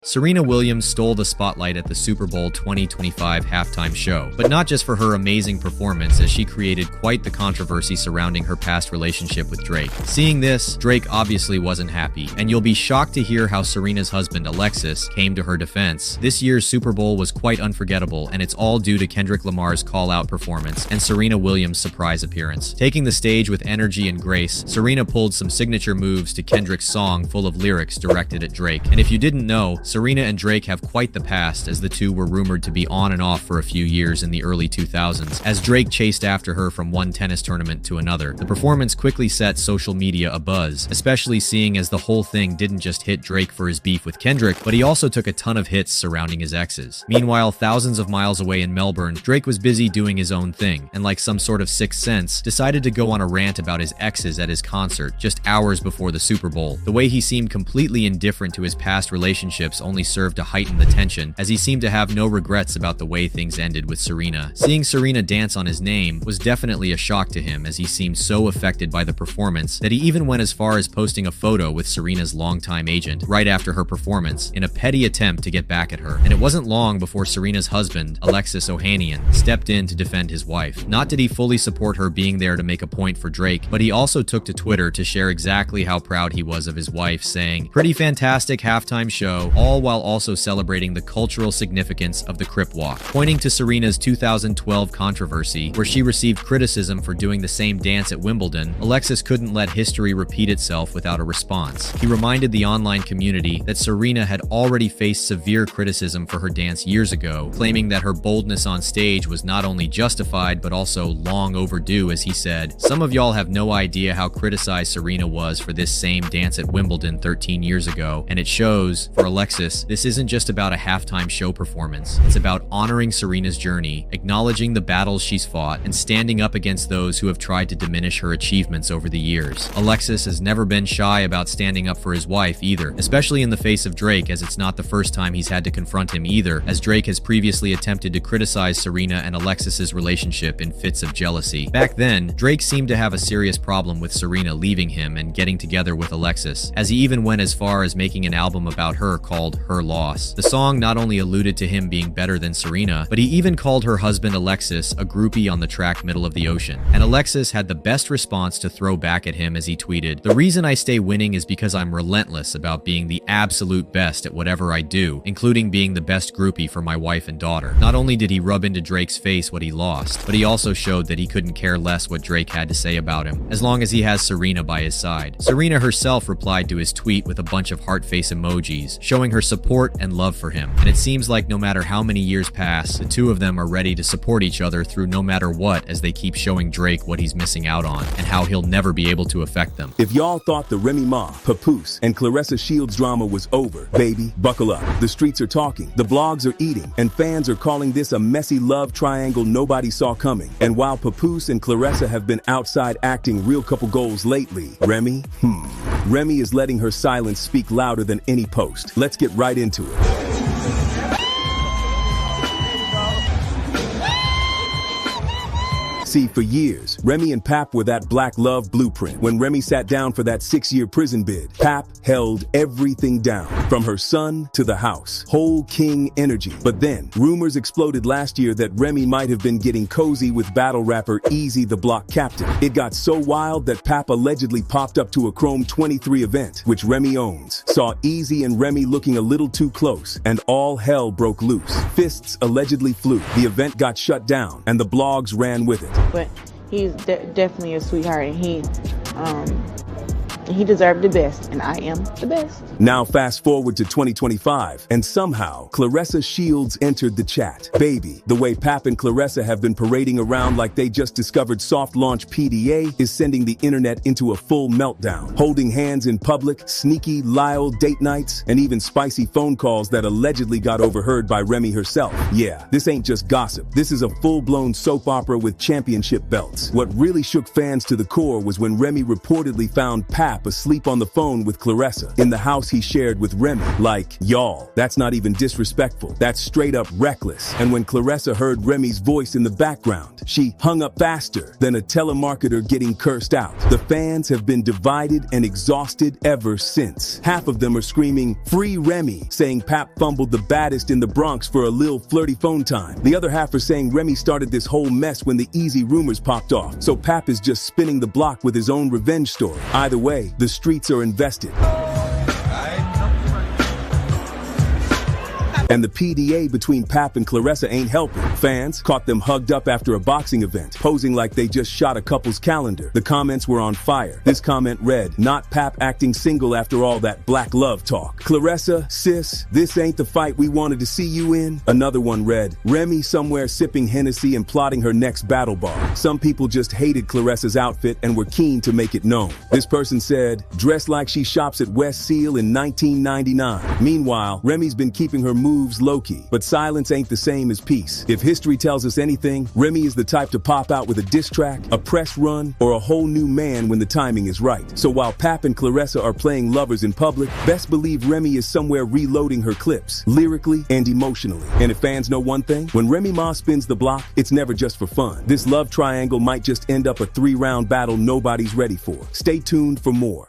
Serena Williams stole the spotlight at the Super Bowl 2025 halftime show, but not just for her amazing performance, as she created quite the controversy surrounding her past relationship with Drake. Seeing this, Drake obviously wasn't happy, and you'll be shocked to hear how Serena's husband Alexis came to her defense. This year's Super Bowl was quite unforgettable, and it's all due to Kendrick Lamar's call-out performance and Serena Williams' surprise appearance. Taking the stage with energy and grace, Serena pulled some signature moves to Kendrick's song full of lyrics directed at Drake. And if you didn't know, Serena and Drake have quite the past, as the two were rumored to be on and off for a few years in the early 2000s, as Drake chased after her from one tennis tournament to another. The performance quickly set social media abuzz, especially seeing as the whole thing didn't just hit Drake for his beef with Kendrick, but he also took a ton of hits surrounding his exes. Meanwhile, thousands of miles away in Melbourne, Drake was busy doing his own thing, and like some sort of sixth sense, decided to go on a rant about his exes at his concert just hours before the Super Bowl. The way he seemed completely indifferent to his past relationships only served to heighten the tension, as he seemed to have no regrets about the way things ended with Serena. Seeing Serena dance on his name was definitely a shock to him, as he seemed so affected by the performance that he even went as far as posting a photo with Serena's longtime agent right after her performance in a petty attempt to get back at her. And it wasn't long before Serena's husband, Alexis Ohanian, stepped in to defend his wife. Not did he fully support her being there to make a point for Drake, but he also took to Twitter to share exactly how proud he was of his wife, saying, "Pretty fantastic halftime show," all while also celebrating the cultural significance of the Crip Walk. Pointing to Serena's 2012 controversy, where she received criticism for doing the same dance at Wimbledon, Alexis couldn't let history repeat itself without a response. He reminded the online community that Serena had already faced severe criticism for her dance years ago, claiming that her boldness on stage was not only justified but also long overdue, as he said. "Some of y'all have no idea how criticized Serena was for this same dance at Wimbledon 13 years ago, and it shows." For Alexis, this isn't just about a halftime show performance. It's about honoring Serena's journey, acknowledging the battles she's fought, and standing up against those who have tried to diminish her achievements over the years. Alexis has never been shy about standing up for his wife either, especially in the face of Drake, as it's not the first time he's had to confront him either, as Drake has previously attempted to criticize Serena and Alexis's relationship in fits of jealousy. Back then, Drake seemed to have a serious problem with Serena leaving him and getting together with Alexis, as he even went as far as making an album about her called Her Loss. The song not only alluded to him being better than Serena, but he even called her husband Alexis a groupie on the track Middle of the Ocean. And Alexis had the best response to throw back at him, as he tweeted, "The reason I stay winning is because I'm relentless about being the absolute best at whatever I do, including being the best groupie for my wife and daughter." Not only did he rub into Drake's face what he lost, but he also showed that he couldn't care less what Drake had to say about him, as long as he has Serena by his side. Serena herself replied to his tweet with a bunch of heart face emojis, showing her support and love for him. And it seems like no matter how many years pass, the two of them are ready to support each other through no matter what, as they keep showing Drake what he's missing out on and how he'll never be able to affect them. If y'all thought the Remy Ma, Papoose, and Claressa Shields drama was over, baby, buckle up. The streets are talking, the blogs are eating, and fans are calling this a messy love triangle nobody saw coming. And while Papoose and Claressa have been outside acting real couple goals lately, Remy is letting her silence speak louder than any post. Let's get right into it. See, for years, Remy and Pap were that black love blueprint. When Remy sat down for that 6-year prison bid, Pap held everything down, from her son to the house. Whole king energy. But then, rumors exploded last year that Remy might have been getting cozy with battle rapper Easy the Block Captain. It got so wild that Pap allegedly popped up to a Chrome 23 event, which Remy owns, saw Easy and Remy looking a little too close, and all hell broke loose. Fists allegedly flew, the event got shut down, and the blogs ran with it. But he's definitely a sweetheart, and he deserved the best, and I am the best. Now fast forward to 2025, and somehow Claressa Shields entered the chat. Baby, the way Pap and Claressa have been parading around like they just discovered soft launch PDA is sending the internet into a full meltdown. Holding hands in public, sneaky Lyle date nights, and even spicy phone calls that allegedly got overheard by Remy herself. Yeah, this ain't just gossip. This is a full-blown soap opera with championship belts. What really shook fans to the core was when Remy reportedly found Pap Pap asleep on the phone with Clarissa in the house he shared with Remy. Like, y'all, that's not even disrespectful. That's straight up reckless. And when Clarissa heard Remy's voice in the background, she hung up faster than a telemarketer getting cursed out. The fans have been divided and exhausted ever since. Half of them are screaming, "Free Remy," saying Pap fumbled the baddest in the Bronx for a lil flirty phone time. The other half are saying Remy started this whole mess when the easy rumors popped off, so Pap is just spinning the block with his own revenge story. Either way, the streets are invested. And the PDA between Pap and Clarissa ain't helping. Fans caught them hugged up after a boxing event, posing like they just shot a couple's calendar. The comments were on fire. This comment read, "Not Pap acting single after all that black love talk. Clarissa, sis, this ain't the fight we wanted to see you in." Another one read, "Remy somewhere sipping Hennessy and plotting her next battle bar. Some people just hated Clarissa's outfit and were keen to make it known." This person said, "Dressed like she shops at West Seal in 1999. Meanwhile, Remy's been keeping her moves low-key, but silence ain't the same as peace. If history tells us anything, Remy is the type to pop out with a diss track, a press run, or a whole new man when the timing is right. So while Pap and Clarissa are playing lovers in public, best believe Remy is somewhere reloading her clips, lyrically and emotionally. And if fans know one thing, when Remy Ma spins the block, it's never just for fun. This love triangle might just end up a 3-round battle nobody's ready for. Stay tuned for more.